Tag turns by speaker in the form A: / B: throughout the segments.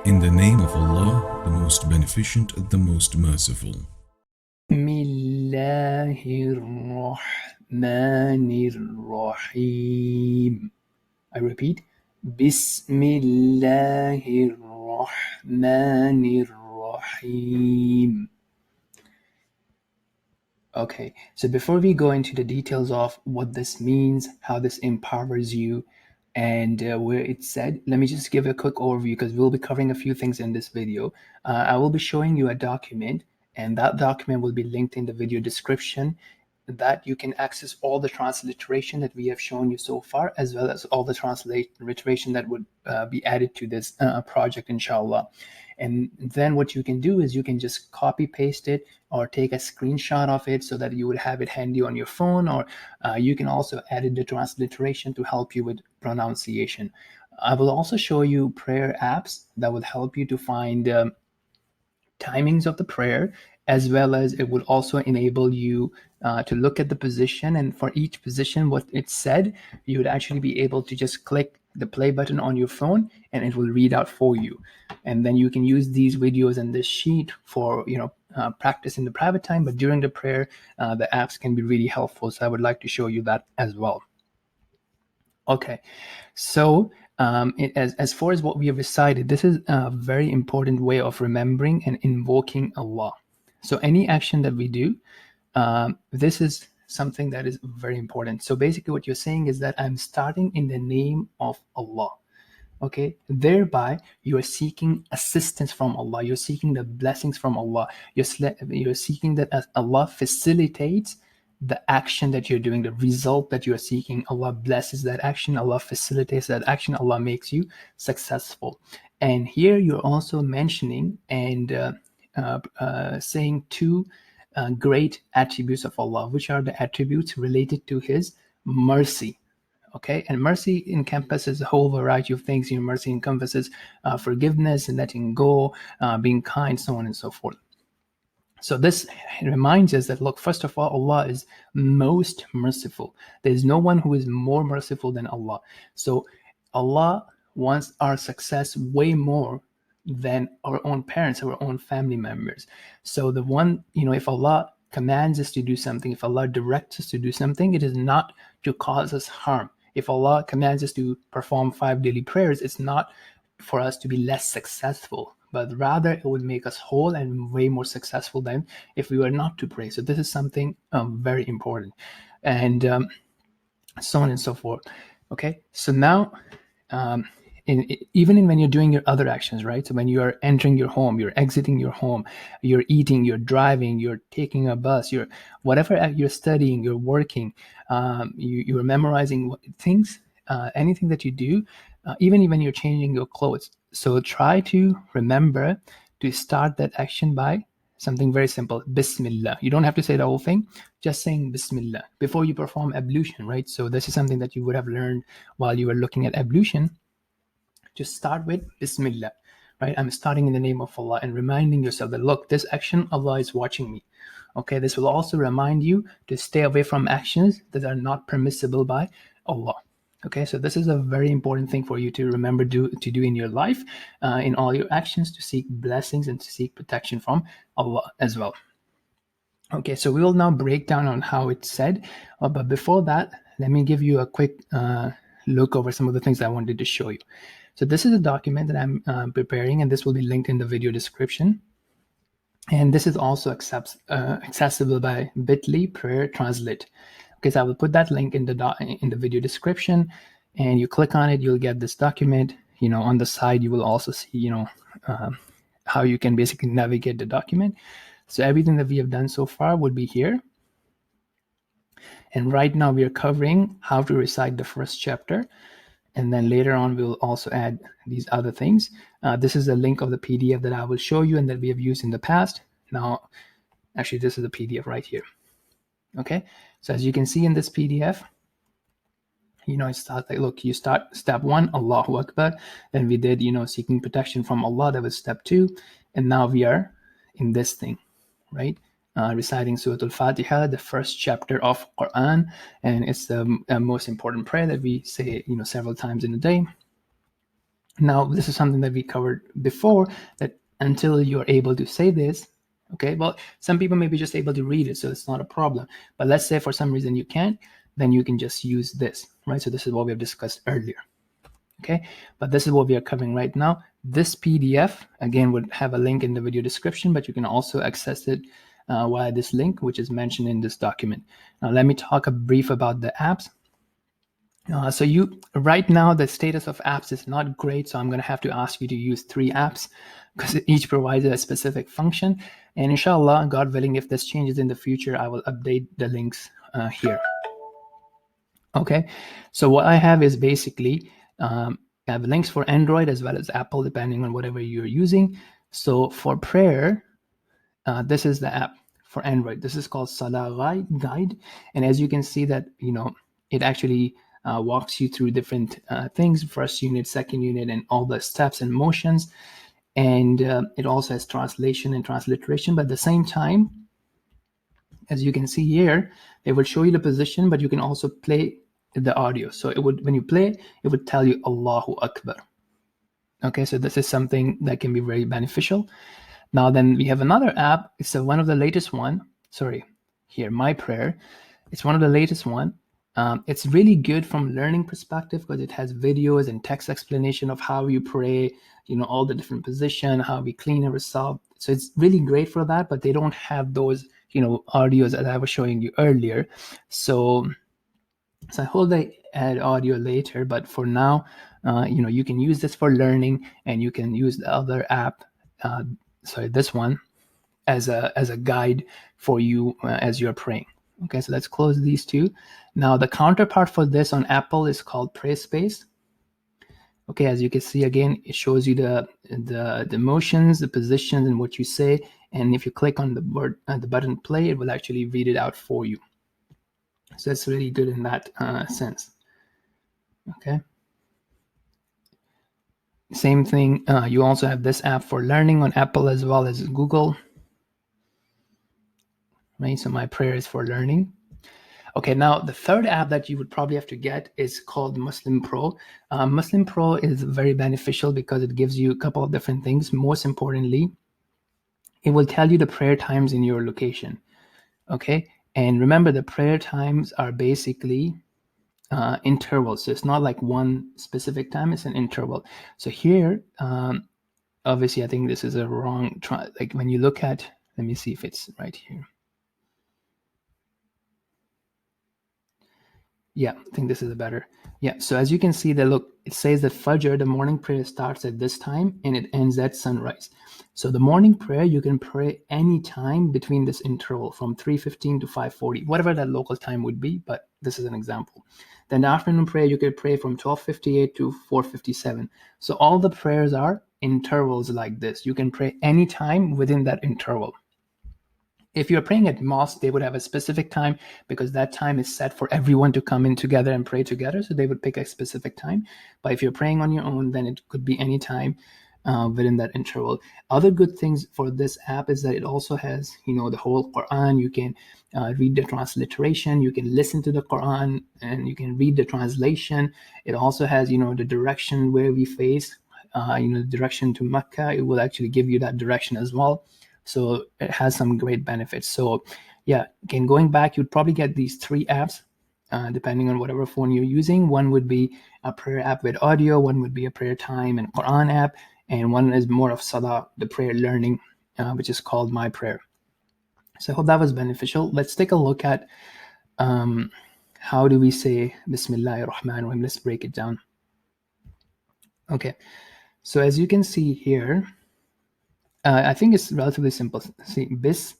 A: In the name of Allah, the most beneficent, the most merciful.
B: Bismillahir Rahmanir Rahim. I repeat, Bismillahir Rahmanir Rahim. Okay, so before we go into the details of what this means, how this empowers you, and where it's said, let me just give a quick overview because we'll be covering a few things in this video. I will be showing you a document, and that document will be linked in the video description, that you can access all the transliteration that we have shown you so far, as well as all the transliteration that would be added to this project, inshallah. And then what you can do is you can just copy paste it or take a screenshot of it so that you would have it handy on your phone, or you can also edit the transliteration to help you with pronunciation. I will also show you prayer apps that will help you to find timings of the prayer, as well as it will also enable you to look at the position, and for each position what it said, you would actually be able to just click the play button on your phone and it will read out for you. And then you can use these videos and this sheet for practice in the private time, but during the prayer the apps can be really helpful, so I would like to show you that as well. Okay, so as far as what we have recited, this is a very important way of remembering and invoking Allah. So any action that we do, this is something that is very important. So basically what you're saying is that I'm starting in the name of Allah. Okay, thereby you are seeking assistance from Allah, you're seeking the blessings from Allah, you're seeking that as Allah facilitates the action that you're doing, the result that you're seeking. Allah blesses that action, Allah facilitates that action, Allah makes you successful. And here you're also mentioning and saying two great attributes of Allah, which are the attributes related to His mercy. Okay, and mercy encompasses a whole variety of things. Mercy encompasses forgiveness and letting go, being kind, so on and so forth. So this reminds us that, look, first of all, Allah is most merciful. There is no one who is more merciful than Allah. So Allah wants our success way more than our own parents, our own family members. So the one, if Allah commands us to do something, if Allah directs us to do something, it is not to cause us harm. If Allah commands us to perform 5 daily prayers, it's not for us to be less successful, but rather it would make us whole and way more successful than if we were not to pray. So this is something very important, and so on and so forth. Okay, so now even when you're doing your other actions, right? So when you are entering your home, you're exiting your home, you're eating, you're driving, you're taking a bus, you're whatever, you're studying, you're working, you're memorizing things, anything that you do, even when you're changing your clothes. So try to remember to start that action by something very simple. Bismillah. You don't have to say the whole thing, just saying Bismillah before you perform ablution, right? So this is something that you would have learned while you were looking at ablution. Just start with Bismillah, right? I'm starting in the name of Allah and reminding yourself that, look, this action, Allah is watching me. Okay, this will also remind you to stay away from actions that are not permissible by Allah. Okay, so this is a very important thing for you to remember to do in your life, in all your actions, to seek blessings and to seek protection from Allah as well. Okay, so we will now break down on how it's said, but before that, let me give you a quick look over some of the things I wanted to show you. So this is a document that I'm preparing, and this will be linked in the video description. And this is also accessible by bit.ly prayer translate. Okay, so I will put that link in the video description, and you click on it, you'll get this document. On the side, you will also see, how you can basically navigate the document. So everything that we have done so far would be here. And right now we are covering how to recite the first chapter. And then later on, we'll also add these other things. This is a link of the PDF that I will show you and that we have used in the past. Now, actually, this is the PDF right here. Okay, so as you can see in this PDF, it starts like, look, you start step 1, Allahu Akbar. Then we did, seeking protection from Allah. That was step 2. And now we are in this thing, right? Reciting Surah Al-Fatiha, the first chapter of Quran, and it's the most important prayer that we say, several times in a day. Now, this is something that we covered before, that until you're able to say this, okay, well, some people may be just able to read it, so it's not a problem. But let's say for some reason you can't, then you can just use this, right? So this is what we have discussed earlier, okay? But this is what we are covering right now. This PDF, again, would have a link in the video description, but you can also access it via this link, which is mentioned in this document. Now, let me talk a brief about the apps. So right now the status of apps is not great, so I'm going to have to ask you to use 3 apps because each provides a specific function. And inshallah, God willing, if this changes in the future, I will update the links here. Okay, so what I have is basically I have links for Android as well as Apple, depending on whatever you're using. So for prayer, this is the app for Android. This is called Salah Guide, and as you can see that it actually walks you through different things: first unit, second unit, and all the steps and motions. And it also has translation and transliteration. But at the same time, as you can see here, they will show you the position, but you can also play the audio. So when you play, it would tell you Allahu Akbar. Okay, so this is something that can be very beneficial. Now then we have another app. It's one of the latest one. Sorry, here, My Prayer. It's one of the latest one. It's really good from learning perspective because it has videos and text explanation of how you pray, all the different position, how we clean ourselves. So it's really great for that, but they don't have those, audios that I was showing you earlier. So I hope they add audio later, but for now, you can use this for learning, and you can use the other app, this one, as a guide for you as you're praying. Okay, so let's close these two. Now the counterpart for this on Apple is called Pray Space. Okay, as you can see, again, it shows you the motions, the positions, and what you say. And if you click on the button play, it will actually read it out for you. So that's really good in that sense. Okay. Same thing. You also have this app for learning on Apple as well as Google. Right. So My Prayer is for learning. Okay, now the third app that you would probably have to get is called Muslim Pro. Muslim Pro is very beneficial because it gives you a couple of different things. Most importantly, it will tell you the prayer times in your location. Okay, and remember, the prayer times are basically intervals. So it's not like one specific time, it's an interval. So here, obviously, I think this is a wrong try. Like when you look at, let me see if it's right here. Yeah, I think this is a better. Yeah, so as you can see, it says that Fajr, the morning prayer, starts at this time and it ends at sunrise. So the morning prayer, you can pray any time between this interval from 3:15 to 5:40, whatever that local time would be, but this is an example. Then the afternoon prayer, you could pray from 12:58 to 4:57. So all the prayers are intervals like this. You can pray any time within that interval. If you're praying at mosque, they would have a specific time because that time is set for everyone to come in together and pray together. So they would pick a specific time. But if you're praying on your own, then it could be any time within that interval. Other good things for this app is that it also has, the whole Quran. You can read the transliteration. You can listen to the Quran and you can read the translation. It also has, the direction where we face, the direction to Mecca. It will actually give you that direction as well. So it has some great benefits. So yeah, again, going back, you'd probably get these 3 apps, depending on whatever phone you're using. One would be a prayer app with audio, one would be a prayer time and Quran app, and one is more of Salah, the prayer learning, which is called My Prayer. So I hope that was beneficial. Let's take a look at how do we say Bismillah ar-Rahman ar-Rahim. Let's break it down. Okay, so as you can see here, I think it's relatively simple. See, Bismillah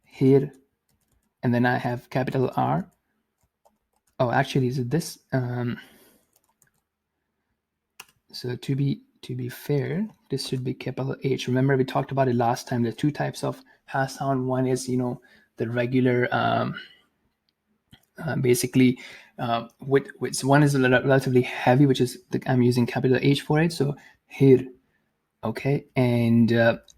B: here, and then I have capital R. Oh, actually, is it this? So to be fair, this should be capital H. Remember, we talked about it last time. There are 2 types of pass sound. One is, the regular, basically, which one is relatively heavy, which is I'm using capital H for it. So here, okay, and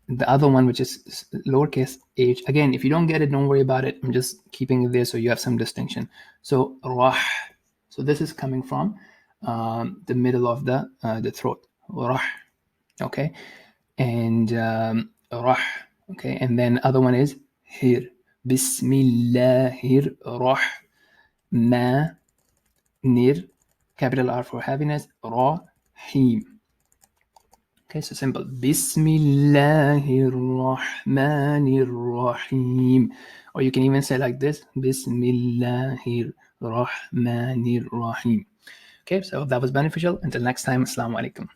B: the other one, which is lowercase h, again, if you don't get it, don't worry about it. I'm just keeping it there so you have some distinction. So rah. So this is coming from the middle of the throat. Rah. Okay. And rah. Okay. And then other one is here. Bismillahir Rahmanir. Capital R for happiness. Rahim. Okay, so simple. Bismillahir Rahmanir Rahim. Or you can even say like this. Bismillahir Rahmanir Rahim. Okay, so that was beneficial. Until next time, Assalamu alaikum.